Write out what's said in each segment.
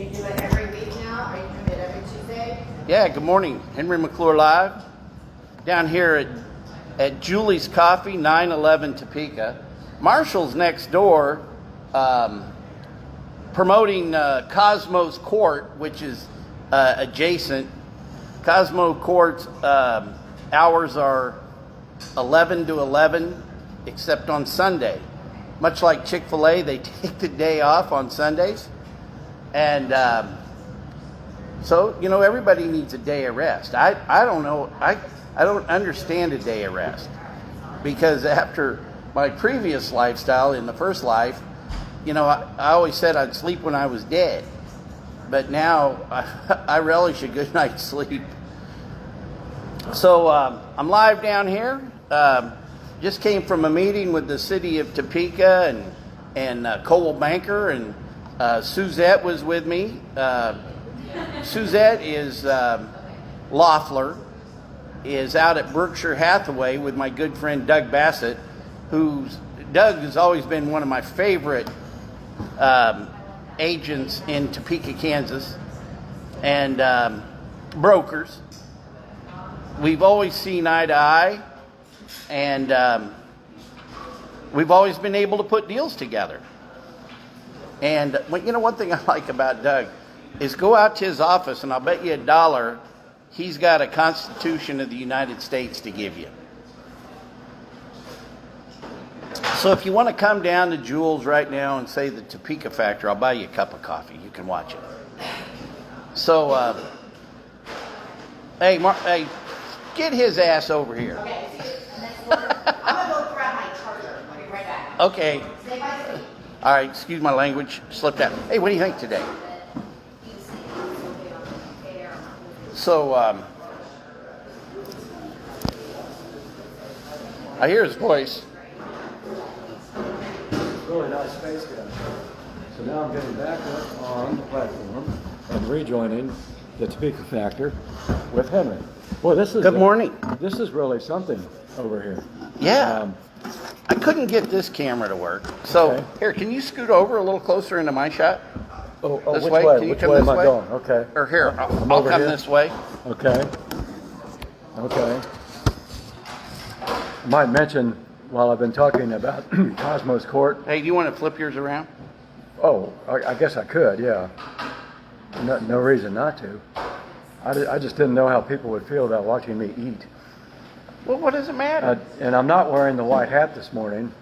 you do it every week now? Are you doing it every Tuesday? Yeah, good morning. Henry McClure Live. Down here at Julie's Coffee, 911 Topeka. Marshall's next door, promoting Cosmo's Court, which is adjacent. Cosmo Court's hours are 11 to 11, except on Sunday. Much like Chick-fil-A, they take the day off on Sundays. And so, everybody needs a day of rest. I don't know. I don't understand a day of rest. Because after my previous lifestyle in the first life, I always said I'd sleep when I was dead. But now I relish a good night's sleep. So I'm live down here. Just came from a meeting with the city of Topeka and Coldwell Banker, and Suzette was with me. Suzette is Loeffler, is out at Berkshire Hathaway with my good friend Doug Bassett, Doug has always been one of my favorite agents in Topeka, Kansas, and brokers. We've always seen eye to eye, and we've always been able to put deals together. And one thing I like about Doug is go out to his office, and I'll bet you $1 he's got a Constitution of the United States to give you. So if you want to come down to Jules right now and say the Topeka Factor, I'll buy you a cup of coffee. You can watch it. So, hey, get his ass over here. Okay. I'm going to go grab my charger. I'll be right back. Okay. Stay by the seat. All right, excuse my language. Slipped out. Hey, what do you think today? So, I hear his voice. Really nice space down here. So now I'm getting back up on the platform and rejoining the Topeka Factor with Henry. Boy, Good morning. This is really something over here. Yeah. I couldn't get this camera to work. So, Okay. Here, can you scoot over a little closer into my shot? This which way? way? Can you Which come way this am I way? going? Okay. Or here, I'm I'll over come here? this way. Okay. Okay. Might mention while I've been talking about Cosmo's Court. Hey, do you want to flip yours around? Oh, I guess I could, yeah. No reason not to. I just didn't know how people would feel about watching me eat. Well, what does it matter? And I'm not wearing the white hat this morning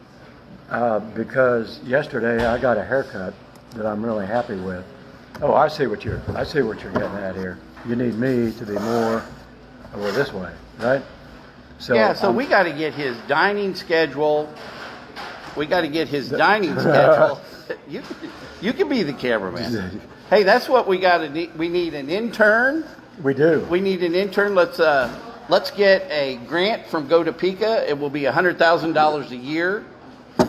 because yesterday I got a haircut that I'm really happy with. Oh, I see what you're getting at here. You need me to be more over this way, right? So yeah, so we got to get his dining schedule. We got to get his dining schedule. You can be the cameraman. Hey, that's what we got to need. We need an intern. We do. We need an intern. Let's get a grant from Go Topeka. It will be $100,000 a year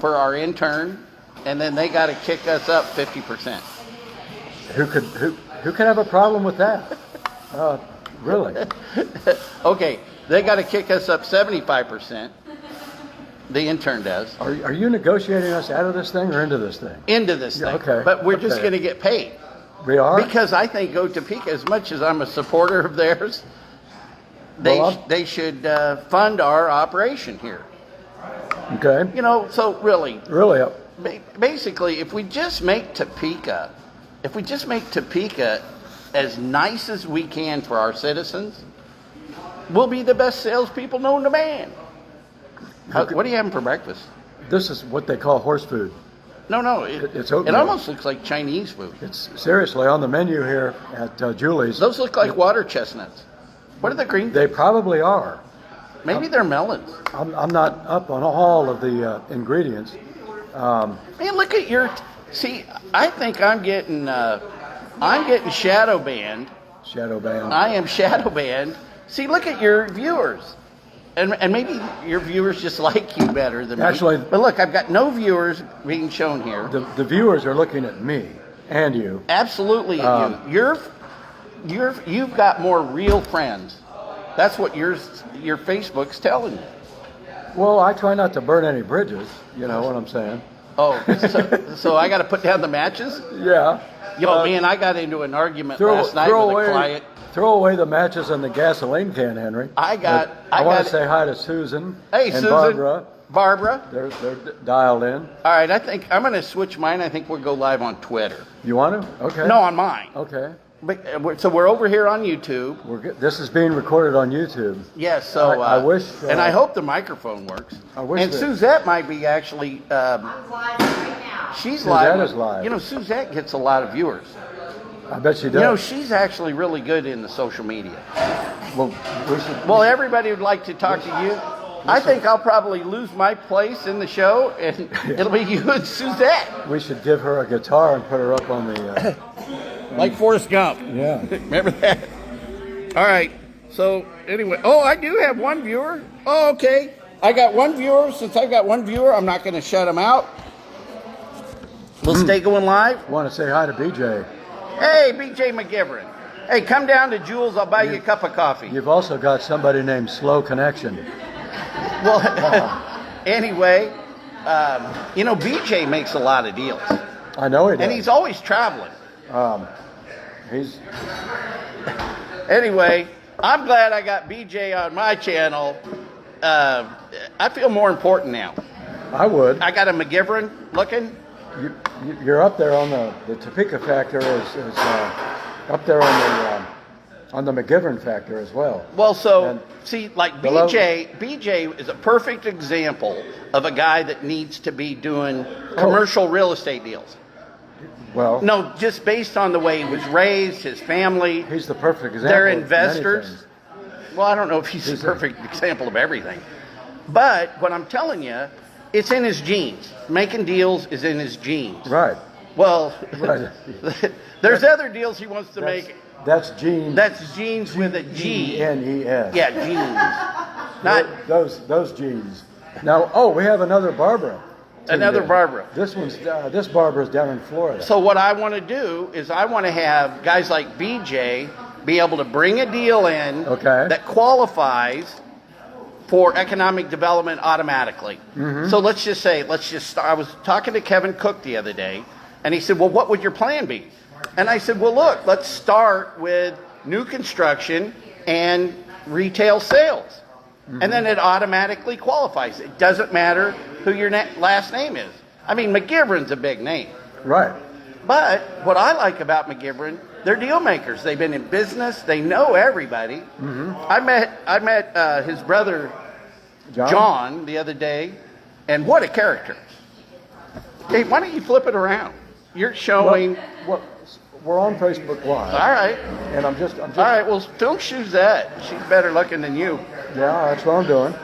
for our intern, and then they got to kick us up 50%. Who can have a problem with that? Really? Okay, they got to kick us up 75%. The intern does. Are you negotiating us out of this thing or into this thing? Into this thing. Okay. But we're just going to get paid. We are? Because I think Go Topeka, as much as I'm a supporter of theirs, they should fund our operation here. Okay. So really, Basically, if we just make Topeka as nice as we can for our citizens, we'll be the best salespeople known to man. What are you having for breakfast? this is what they call horse food. No, It's it oatmeal. almost looks like Chinese food. It's seriously on the menu here at Julie's. Those look like water chestnuts. What are the green? They probably are. Maybe they're melons. I'm not up on all of the ingredients. Man, look at your. See, I think I'm getting shadow banned. Shadow banned. I am shadow banned. See, look at your viewers. And maybe your viewers just like you better than Actually, me. But look, I've got no viewers being shown here. The viewers are looking at me and you. Absolutely at you. You've got more real friends. That's what your Facebook's telling you. Well, I try not to burn any bridges. You know what I'm saying? Oh, so I got to put down the matches? Yeah. Yo, man, I got into an argument last night with a client. Throw away the matches and the gasoline can, Henry. I want to say hi to Susan. Hey, and Susan. Barbara. They're dialed in. All right, I think I'm going to switch mine. I think we'll go live on Twitter. You want to? Okay. No, on mine. Okay. So we're over here on YouTube. This is being recorded on YouTube. Yes, so I wish, and I hope the microphone works. I wish. And Suzette might be actually. I'm live right now. She's Suzette live. is live. You know, Suzette gets a lot of viewers. I bet she does. You know, she's actually really good in the social media. Well, everybody would like to talk to you. I think I'll probably lose my place in the show, and it'll be you and Suzette. We should give her a guitar and put her up on the. Like Forrest Gump. Yeah. Remember that? All right. So anyway, I do have one viewer. Oh, okay. I got one viewer. Since I've got one viewer, I'm not going to shut him out. We'll stay going live. Want to say hi to BJ. Hey, BJ McGivern. Hey, come down to Jules. I'll buy you a cup of coffee. You've also got somebody named Slow Connection. Well, anyway, BJ makes a lot of deals. I know he does. And he's always traveling. Anyway, I'm glad I got BJ on my channel. I feel more important now. I would. I got a McGivern looking. You're up there on the Topeka factor is up there on the McGivern factor as well. Well, BJ is a perfect example of a guy that needs to be doing commercial real estate deals. Well, no, just based on the way he was raised, his family. He's the perfect example. They're investors. Well, I don't know if he's the perfect example of everything. But what I'm telling you, it's in his genes. Making deals is in his genes. Right. Well, right. There's other deals he wants to make. That's genes. That's genes with a G. G-N-E-S. Yeah, genes. Not those genes. Now, we have another Barbara. Another Barbara. This Barbara's down in Florida. So what I want to do is I want to have guys like BJ be able to bring a deal in that qualifies for economic development automatically. Mm-hmm. So let's just start. I was talking to Kevin Cook the other day, and he said, well, what would your plan be? And I said, well, look, let's start with new construction and retail sales. Mm-hmm. And then it automatically qualifies. It doesn't matter who your last name is. I mean, McGivern's a big name. Right. But what I like about McGivern, they're deal makers. They've been in business. They know everybody. Mm-hmm. I met his brother, John, the other day, and what a character. Hey, why don't you flip it around? You're showing... Well, we're on Facebook Live. All right. And I'm just... All right, well, film Suzette. She's better looking than you. Yeah, that's what I'm doing.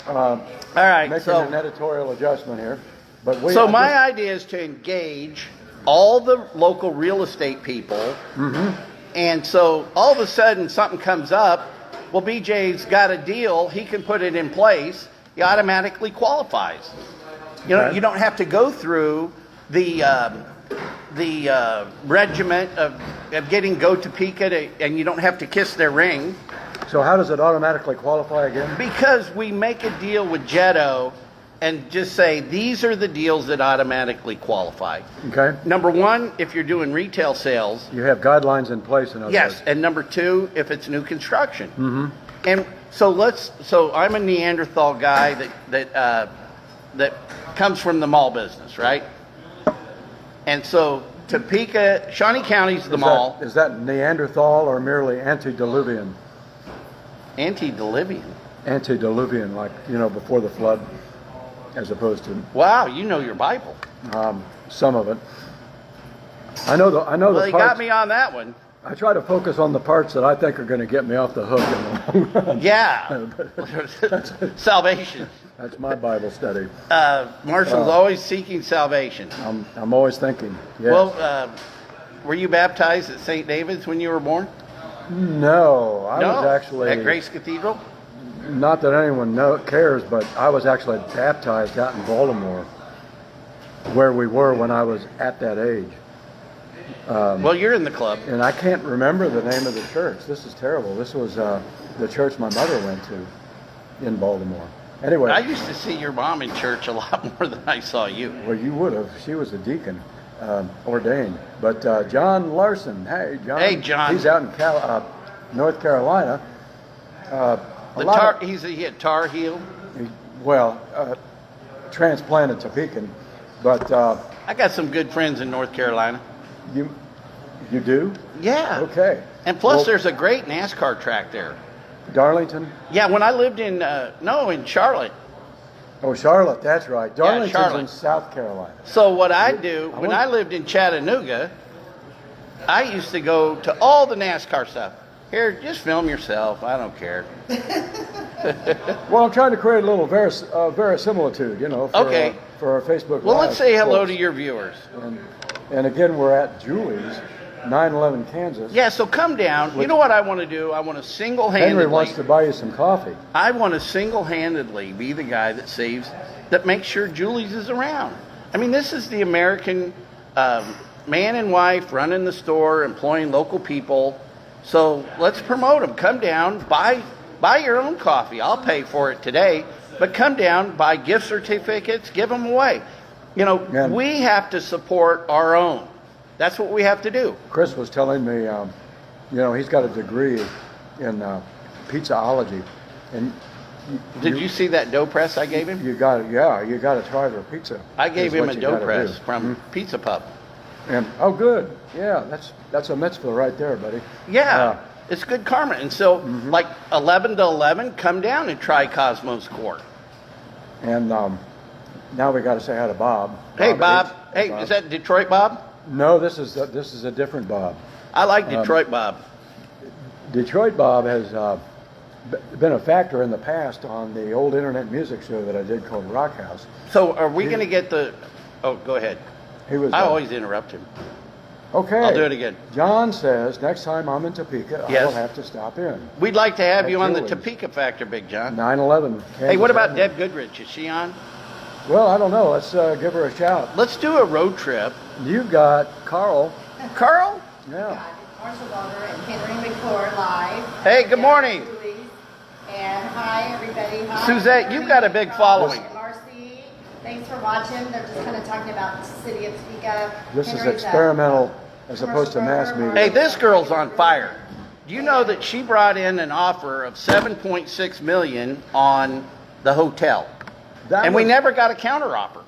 All right, making an editorial adjustment here. But my idea is to engage all the local real estate people. Mm-hmm. And so all of a sudden something comes up. Well, BJ's got a deal. He can put it in place. He automatically qualifies. You know, you don't have to go through the regiment of getting go Topeka and you don't have to kiss their ring. So how does it automatically qualify again? Because we make a deal with Jetto and just say, these are the deals that automatically qualify. Okay. Number one, if you're doing retail sales. You have guidelines in place in other words. And number two, if it's new construction. Mm-hmm. And so I'm a Neanderthal guy that comes from the mall business, right? And so Topeka, Shawnee County's the mall. Is that Neanderthal or merely antediluvian? Antediluvian. Antediluvian, like, before the flood, as opposed to... Wow, you know your Bible. Some of it. I know the Well, parts, you got me on that one. I try to focus on the parts that I think are going to get me off the hook in the long run. Yeah. Salvation. That's my Bible study. Marshall's always seeking salvation. I'm always thinking. Yes. Well, were you baptized at St. David's when you were born? No, I was actually at Grace Cathedral. Not that anyone cares, but I was actually baptized out in Baltimore, where we were when I was at that age. Well, you're in the club. And I can't remember the name of the church. This is terrible. This was the church my mother went to in Baltimore. Anyway. I used to see your mom in church a lot more than I saw you. Well, you would have. She was a deacon. ordained. But John Larson, hey John. Hey, John. He's out in North Carolina. He had Tar Heel. Transplanted to Pekin, but I got some good friends in North Carolina. you do? Yeah. Okay. And plus, Well, there's a great NASCAR track there. Darlington? Yeah, when I lived in Charlotte. Oh, Charlotte, that's right. Darlington's Charlotte. in South Carolina. So what I do, when I lived in Chattanooga, I used to go to all the NASCAR stuff. Here, just film yourself. I don't care. Well, I'm trying to create a little verisimilitude, Okay. For our Facebook Well, Live let's say hello folks. to your viewers. And again, we're at Julie's, 911 Kansas. Yeah, so come down. You know what I want to do? I want to Henry wants single-handedly. to buy you some coffee. I want to single-handedly be the guy that makes sure Julie's is around. I mean, this is the American man and wife running the store, employing local people. So let's promote them. Come down, buy your own coffee. I'll pay for it today, but come down, buy gift certificates, give them away. We have to support our own. That's what we have to do. Chris was telling me, he's got a degree in pizzaology, and Did you see that dough press I gave him? you got to try their pizza. I gave is him what a you dough gotta press do. from Pizza Pup. And oh, good, yeah, that's a mitzvah right there, buddy. Yeah, it's good karma. And so, like 11 to 11, come down and try Cosmos Court. And now we got to say hi to Bob. Hey, Bob. H. Hey, Bob. is that Detroit Bob? No, this is a different Bob. I like Detroit Bob. Detroit Bob has been a factor in the past on the old internet music show that I did called Rock House. So are we going to get the... Oh, go ahead. He was. I always interrupt him. Okay. I'll do it again. John says next time I'm in Topeka, I Yes. will have to stop in. We'd like to have At you on the Julie's. Topeka Factor, Big John. 9/11. Hey, what about Kansas Deb Goodrich? Is she on? Well, I don't know. Let's give her a shout. Let's do a road trip. You've got Carl. Carl? Yeah. Marshall Walker and Henry McClure live. Hey, good morning. And hi, everybody. Hi, Suzette, Henry, you've got a big Rob, following. and Marcy, thanks for watching. They're just kind of talking about the city of Topeka. This is Henry's a experimental as opposed to mass commercial media. Hey, this girl's on fire. Do you know that she brought in an offer of $7.6 million on the hotel? And we never got a counteroffer.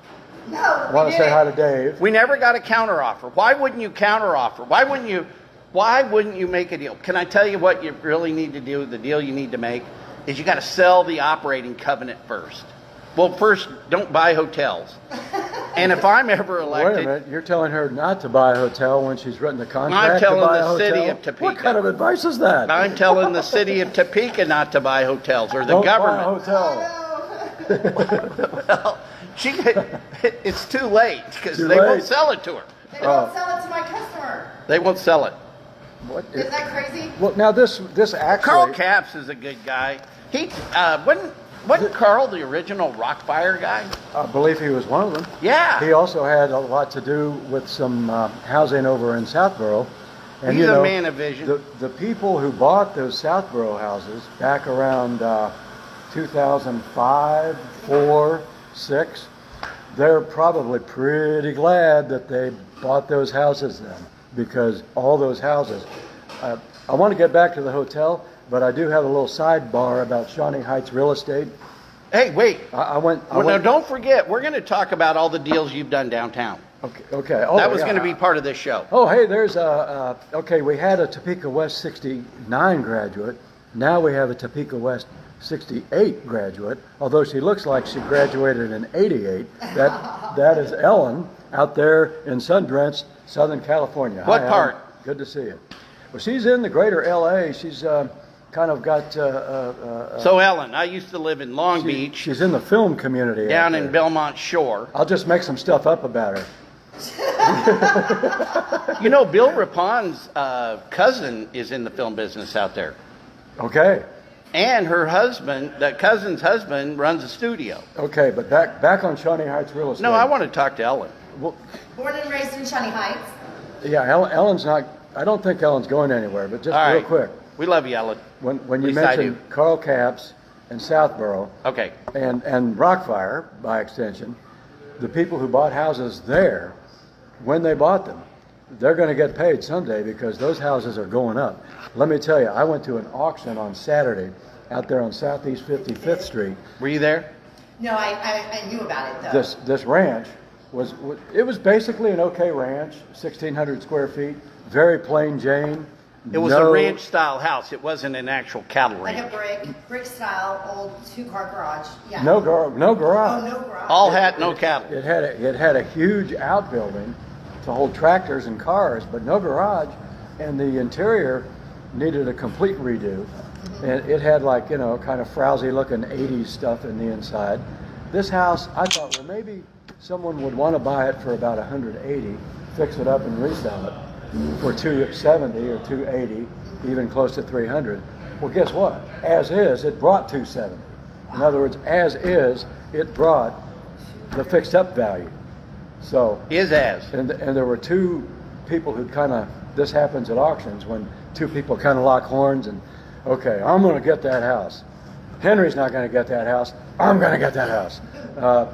No, I want to say hi to Dave. We never got a counteroffer. Why wouldn't you counteroffer? Why wouldn't you make a deal? Can I tell you what you really need to do? The deal you need to make is you got to sell the operating covenant first. Well, first, don't buy hotels. And if I'm ever Wait a elected, minute, you're telling her not to buy a hotel when she's written the contract I'm telling to buy the a hotel? city of Topeka. What kind of advice is that? I'm telling the city of Topeka not to buy hotels, or the Don't government. buy a hotel. Well, it's too late because Too they won't late. sell it to her. they won't sell it to my customer. They won't sell it. What? Isn't that crazy? Well, now this actually. Carl Capps is a good guy. He wasn't Carl the original Rockfire guy? I believe he was one of them. Yeah. He also had a lot to do with some housing over in Southborough. And He's a man of vision. The people who bought those Southborough houses back around 2005, 4, 6, they're probably pretty glad that they bought those houses then, because all those houses. I want to get back to the hotel, but I do have a little sidebar about Shawnee Heights real estate. Hey, wait. I went. Now, don't forget, we're going to talk about all the deals you've done downtown. Okay. Oh, That was yeah. going to be part of this show. Oh, hey, there's okay, we had a Topeka West 69 graduate. Now we have a Topeka West 68 graduate, although she looks like she graduated in 88. That is Ellen out there in sun-drenched Southern California. What Hi, part? Ellen. Good to see you. Well, she's in the greater LA. She's kind of got... So, Ellen, I used to live in Long Beach, She's in the film community. down out in there. Belmont Shore. I'll just make some stuff up about her. You know, Bill Rapon's cousin is in the film business out there. Okay. And her husband, that cousin's husband, runs a studio. Okay, but back on Shawnee Heights real estate. No, I want to talk to Ellen. Well, Born and raised in Shawnee Heights. yeah, Ellen's not. I don't think Ellen's going anywhere. But just All real right. quick, We love you, Ellen. when you Least I mentioned do. Carl Capps and Southborough Okay. and Rockfire by extension, the people who bought houses there when they bought them, they're going to get paid someday because those houses are going up. Let me tell you, I went to an auction on Saturday out there on Southeast 55th Street. Were you there? No, I knew about it though. This ranch was basically an okay ranch, 1,600 square feet, very plain Jane. It was a ranch style house. It wasn't an actual cattle Like ranch. a brick style, old 2-car garage. Yeah. No garage. Oh, no garage. All had no cattle. It had a huge outbuilding to hold tractors and cars, but no garage, and the interior needed a complete redo. And it had like, you know, kind of frowsy looking 80s stuff in the inside. This house, I thought, well, maybe someone would want to buy it for about 180, fix it up and resell it for 270 or 280, even close to 300. Well, guess what? As is, it brought 270. In other words, as is, it brought the fixed up value. So and there were two people who this happens at auctions when two people kind of lock horns and, okay, I'm going to get that house. Henry's not going to get that house. I'm going to get that house.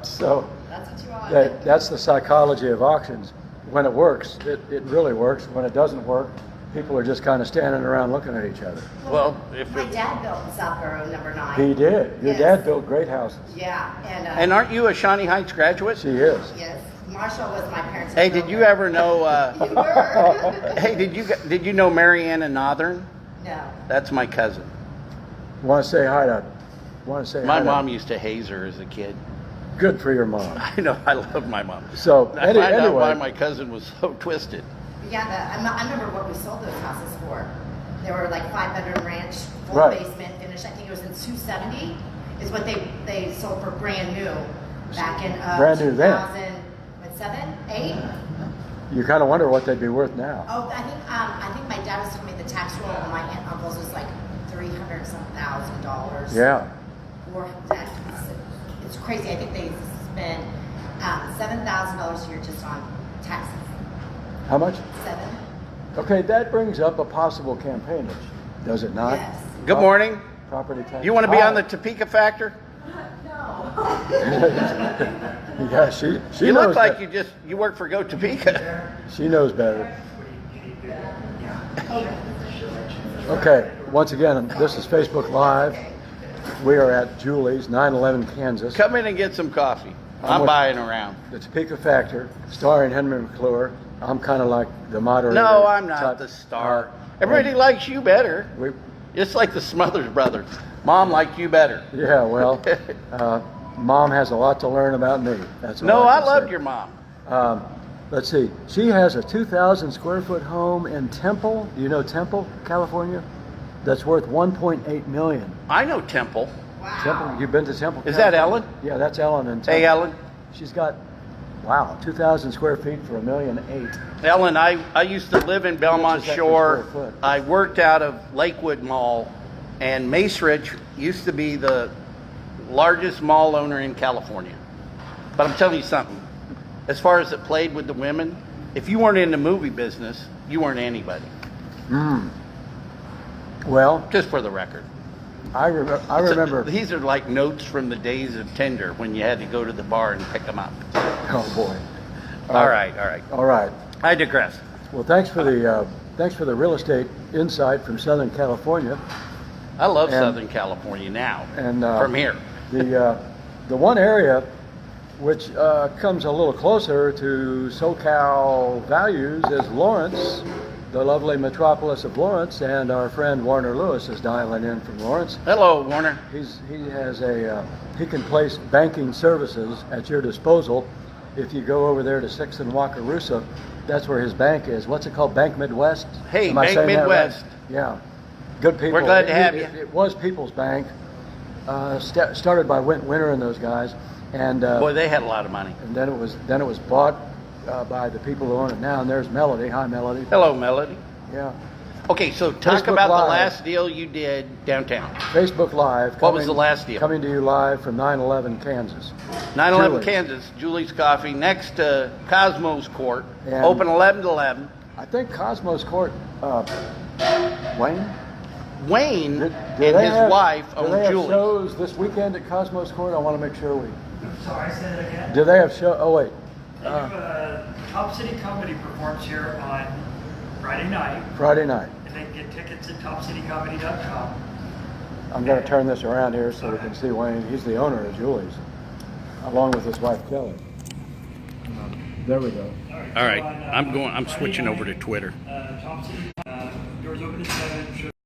So That's what you want. that's the psychology of auctions. When it works, it really works. When it doesn't work, people are just kind of standing around looking at each other. Well, My dad built Southborough number 9. He did. Your Yes. dad built great houses. Yeah, and aren't you a Shawnee Heights graduate? She is. yes, Marshall was my parents' Hey, did you ever know? You were. Hey, did you know Marianne and Northern? No. That's my cousin. Want to say hi to? My mom used to haze her as a kid. Good for your mom. I know. I love my mom. So I find out why anyway, my cousin was so twisted. Yeah, I remember what we sold those houses for. They were like 5-bedroom ranch, full Right. basement, finished. I think it was in 270 is what they sold for brand new back in Brand new then. 2007, 8. you kind of wonder what they'd be worth now. Oh, I think my dad was telling me the tax roll on my aunt and uncle's was like $300,000. Yeah. For that. It's crazy. I think they spend $7,000 a year just on taxes. How much? 7. Okay, that brings up a possible campaign, does it not? Yes. Good morning. Property tax. You want to be on the Hi. Topeka Factor? Yeah, she You knows look like be- you work for Go Topeka. She knows better. Okay, once again, this is Facebook Live. We are at Julie's, 911 Kansas. Come in and get some coffee. I'm with- buying around. The Topeka Factor, starring Henry McClure. I'm kind of like the moderator. No, I'm not type. the star. Everybody likes you better. We, Just like the Smothers Brothers. Mom liked you better. yeah, well, Mom has a lot to learn about me. That's all No, I can loved say. your mom. Let's see. She has a 2,000 square foot home in Temple. Do you know Temple, California? That's worth 1.8 million. I know Temple. Wow. Temple, you've been to Temple? Is that California? Ellen? Yeah, that's Ellen in Temple. Hey, Ellen. She's got, 2,000 square feet for $1.8 million. Ellen, I used to live in Belmont How much is that per Shore. square foot? I worked out of Lakewood Mall, and Mace Ridge used to be the largest mall owner in California. But I'm telling you something. As far as it played with the women, if you weren't in the movie business, you weren't anybody. Well, Just for the record. I remember. These are like notes from the days of Tinder when you had to go to the bar and pick them up. Oh boy. All right. All right. I digress. Well, thanks for the real estate insight from Southern California. I love And- Southern California now. And from here. The one area which comes a little closer to SoCal values is Lawrence, the lovely metropolis of Lawrence, and our friend Warner Lewis is dialing in from Lawrence. Hello, Warner. He can place banking services at your disposal. If you go over there to 6th and Wakarusa, that's where his bank is. What's it called? Bank Midwest? Hey, Am I Bank saying that right? Midwest. Yeah. Good people. We're glad to have you. It was People's Bank, started by Winter and those guys, and Boy, they had a lot of money. and then it was bought by the people who own it now. And there's Melody. Hi, Melody. Hello, Melody. Yeah. Okay, so talk Facebook about Live. the last deal you did downtown. Facebook Live. What was the last deal? Coming to you live from 911 Kansas. 911 Julie's. Kansas, Julie's Coffee, next to Cosmos Court, And- open 11 to 11. I think Cosmos Court. Wayne. Wayne Do and they his have- wife do own they have Julie's. shows this weekend at Cosmos Court? I want to make sure we. Sorry, say that again. Do they have show? Oh wait, Top City Comedy performs here on Friday night, Friday night. and they can get tickets at topcitycomedy.com. I'm going to turn this around here so we can see Wayne. He's the owner of Julie's, along with his wife Kelly. There we go. All right, I'm switching over to Twitter. Top City, doors open at 7.